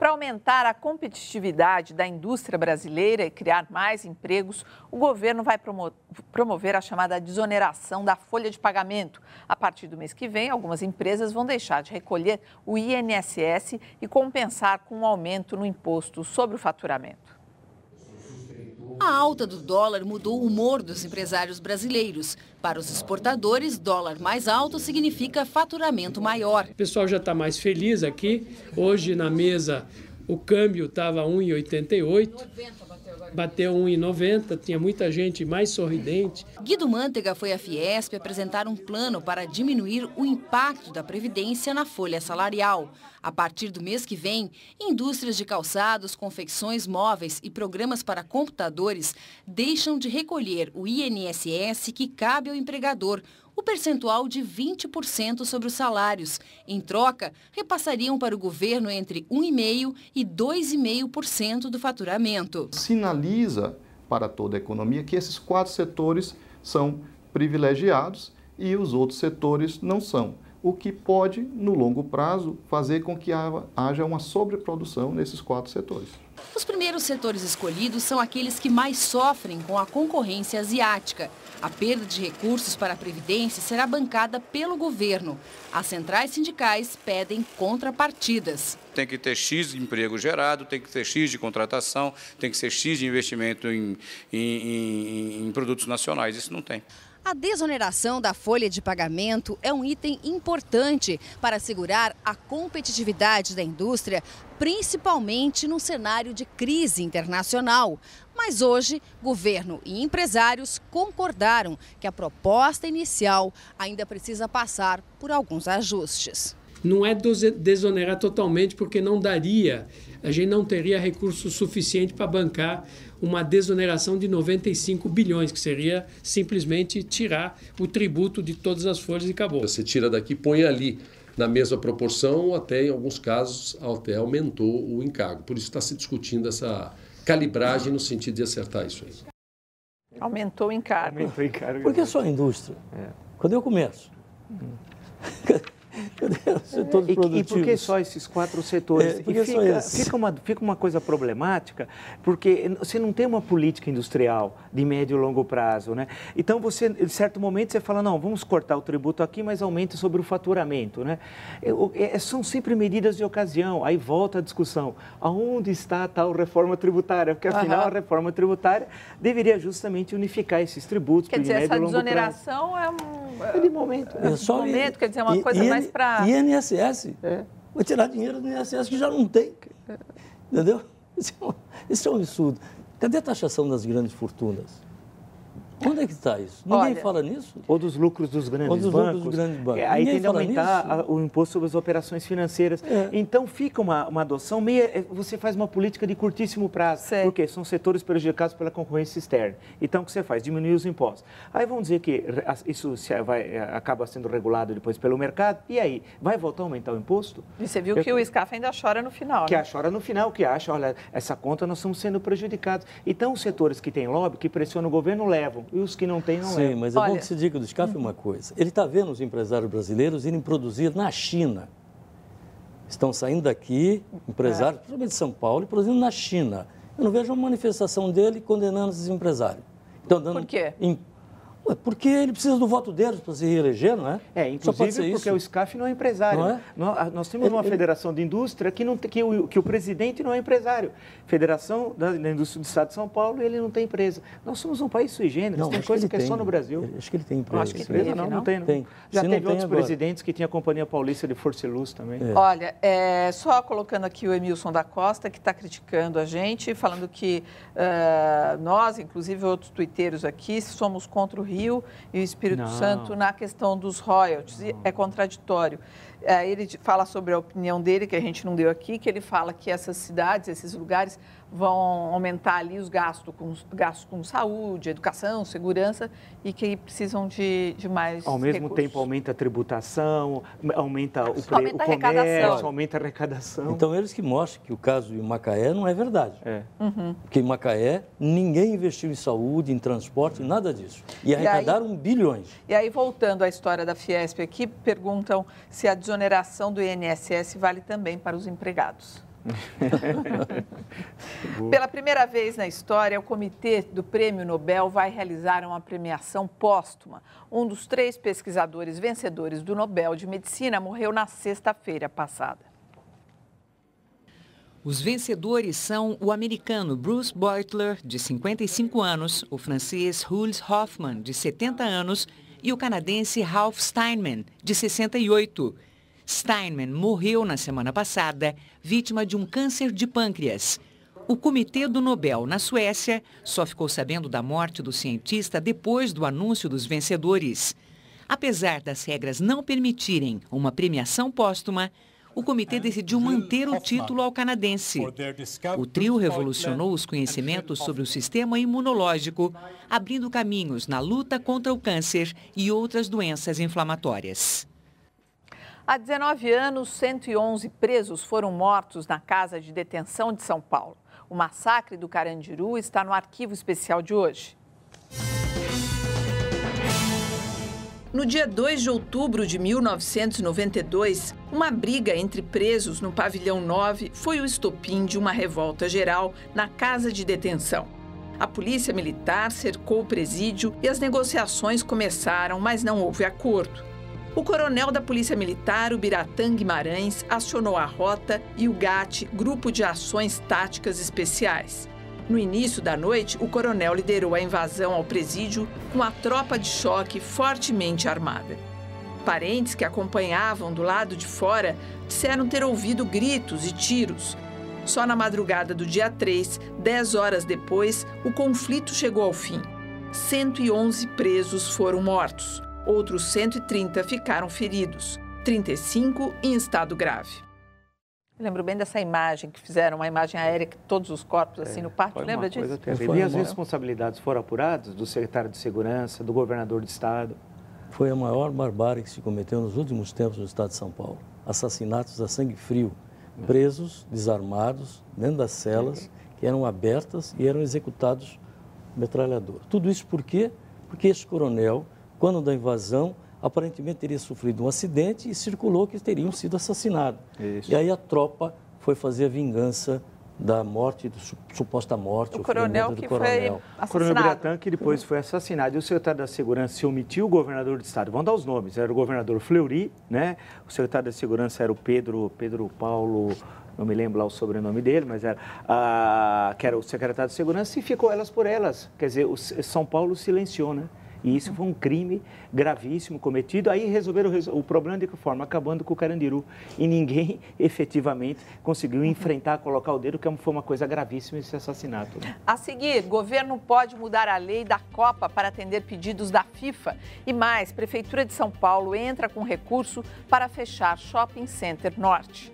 Para aumentar a competitividade da indústria brasileira e criar mais empregos, o governo vai promover a chamada desoneração da folha de pagamento. A partir do mês que vem, algumas empresas vão deixar de recolher o INSS e compensar com um aumento no imposto sobre o faturamento. A alta do dólar mudou o humor dos empresários brasileiros. Para os exportadores, dólar mais alto significa faturamento maior. O pessoal já está mais feliz aqui. Hoje na mesa o câmbio estava 1,88, bateu 1,90, tinha muita gente mais sorridente. Guido Mantega foi à Fiesp apresentar um plano para diminuir o impacto da Previdência na folha salarial. A partir do mês que vem, indústrias de calçados, confecções móveis e programas para computadores deixam de recolher o INSS que cabe ao empregador, o percentual de 20% sobre os salários. Em troca, repassariam para o governo entre 1,5% e 2,5% do faturamento. Sinaliza para toda a economia que esses 4 setores são privilegiados e os outros setores não são, o que pode, no longo prazo, fazer com que haja uma sobreprodução nesses 4 setores. Os primeiros setores escolhidos são aqueles que mais sofrem com a concorrência asiática. A perda de recursos para a Previdência será bancada pelo governo. As centrais sindicais pedem contrapartidas. Tem que ter X de emprego gerado, tem que ter X de contratação, tem que ser X de investimento em produtos nacionais. Isso não tem. A desoneração da folha de pagamento é um item importante para assegurar a competitividade da indústria, principalmente num cenário de crise internacional. Mas hoje, governo e empresários concordaram que a proposta inicial ainda precisa passar por alguns ajustes. Não é desonerar totalmente, porque não daria, a gente não teria recurso suficiente para bancar uma desoneração de 95 bilhões, que seria simplesmente tirar o tributo de todas as folhas e acabou. Você tira daqui, põe ali na mesma proporção, até em alguns casos até aumentou o encargo. Por isso está se discutindo essa calibragem no sentido de acertar isso aí. Aumentou o encargo. Aumentou o encargo. Porque só a indústria. Quando eu começo... E por que só esses 4 setores? Fica uma coisa problemática, porque você não tem uma política industrial de médio e longo prazo, né? Então, você, em certo momento, você fala, não, vamos cortar o tributo aqui, mas aumente sobre o faturamento, né? São sempre medidas de ocasião. Aí volta a discussão, aonde está a tal reforma tributária? Porque, afinal, a reforma tributária deveria justamente unificar esses tributos. Quer dizer, essa desoneração é de momento. Quer dizer, uma coisa mais para... INSS. Vai tirar dinheiro do INSS que já não tem. Entendeu? Isso é um absurdo. Cadê a taxação das grandes fortunas? Onde é que está isso? Ninguém fala nisso. Ou dos lucros dos grandes bancos. Aí tem de aumentar o imposto sobre as operações financeiras. Então fica uma adoção meia... Você faz uma política de curtíssimo prazo. Porque são setores prejudicados pela concorrência externa. Então o que você faz? Diminui os impostos. Aí vão dizer que isso acaba sendo regulado depois pelo mercado. E aí? Vai voltar a aumentar o imposto? E você viu que o SCAF ainda chora no final. Chora no final, que acha, olha, essa conta nós estamos sendo prejudicados. Então os setores que têm lobby, que pressionam o governo, levam. E os que não têm, não levam. Sim, mas é bom que se diga do SCAF uma coisa. Ele está vendo os empresários brasileiros irem produzir na China. Estão saindo daqui, empresários, principalmente de São Paulo, e produzindo na China. Eu não vejo uma manifestação dele condenando esses empresários. Por quê? Porque ele precisa do voto deles para se reeleger, não é? Inclusive porque o SCAF não é empresário. Não é? Nós temos uma federação de indústria que o presidente não é empresário. Federação da Indústria do Estado de São Paulo, ele não tem empresa. Nós somos um país sui generis, tem coisa que é só no Brasil. Acho que ele tem empresa. Acho que empresa não tem. Tem. Já teve outros presidentes que tinham a Companhia Paulista de Força e Luz também. Olha, só colocando aqui o Emilson da Costa, que está criticando a gente, falando que nós, inclusive outros tuiteiros aqui, somos contra o Rio e o Espírito Santo na questão dos royalties. É contraditório. Ele fala sobre a opinião dele, que a gente não deu aqui, que ele fala que essas cidades, esses lugares, vão aumentar ali os gastos com saúde, educação, segurança, e que precisam de mais Ao mesmo recursos. tempo, aumenta a tributação, aumenta o comércio, aumenta a arrecadação. Então, eles que mostram que o caso de Macaé não é verdade. Porque em Macaé, ninguém investiu em saúde, em transporte, nada disso. E arrecadaram bilhões. E aí, voltando à história da Fiesp aqui, perguntam se a desoneração do INSS vale também para os empregados. Pela primeira vez na história, o Comitê do Prêmio Nobel vai realizar uma premiação póstuma. Um dos 3 pesquisadores vencedores do Nobel de Medicina morreu na sexta-feira passada. Os vencedores são o americano Bruce Beutler, de 55 anos, o francês Jules Hoffmann, de 70 anos, e o canadense Ralph Steinman, de 68. Steinman morreu na semana passada, vítima de um câncer de pâncreas. O Comitê do Nobel, na Suécia, só ficou sabendo da morte do cientista depois do anúncio dos vencedores. Apesar das regras não permitirem uma premiação póstuma, o comitê decidiu manter o título ao canadense. O trio revolucionou os conhecimentos sobre o sistema imunológico, abrindo caminhos na luta contra o câncer e outras doenças inflamatórias. Há 19 anos, 111 presos foram mortos na casa de detenção de São Paulo. O massacre do Carandiru está no arquivo especial de hoje. No dia 2 de outubro de 1992, uma briga entre presos no pavilhão 9 foi o estopim de uma revolta geral na casa de detenção. A polícia militar cercou o presídio e as negociações começaram, mas não houve acordo. O coronel da Polícia Militar, Ubiratã Guimarães, acionou a Rota e o GAT, Grupo de Ações Táticas Especiais. No início da noite, o coronel liderou a invasão ao presídio com a tropa de choque fortemente armada. Parentes que acompanhavam do lado de fora disseram ter ouvido gritos e tiros. Só na madrugada do dia 3, 10 horas depois, o conflito chegou ao fim. 111 presos foram mortos. Outros 130 ficaram feridos, 35 em estado grave. Eu lembro bem dessa imagem que fizeram, uma imagem aérea, que todos os corpos assim no pátio, lembra disso? E as responsabilidades foram apuradas do secretário de Segurança, do governador do estado? Foi a maior barbárie que se cometeu nos últimos tempos no estado de São Paulo. Assassinatos a sangue frio, presos, desarmados, dentro das celas, que eram abertas e eram executados metralhador. Tudo isso por quê? Porque esse coronel, quando da invasão, aparentemente teria sofrido um acidente e circulou que teriam sido assassinados. Isso. E aí a tropa foi fazer a vingança da morte, suposta morte, o coronel que foi assassinado. O coronel Ubiratã, que depois foi assassinado. E o secretário da Segurança se omitiu, o governador do estado. Vamos dar os nomes. Era o governador Fleury, né? O secretário da Segurança era o Pedro Paulo, não me lembro lá o sobrenome dele, mas era, que era o secretário de Segurança, e ficou elas por elas. Quer dizer, o São Paulo silenciou, né? E isso foi um crime gravíssimo cometido. Aí resolveram o problema de que forma? Acabando com o Carandiru. E ninguém, efetivamente, conseguiu enfrentar, colocar o dedo, que foi uma coisa gravíssima esse assassinato. Né? A seguir, governo pode mudar a lei da Copa para atender pedidos da FIFA. E mais, Prefeitura de São Paulo entra com recurso para fechar Shopping Center Norte.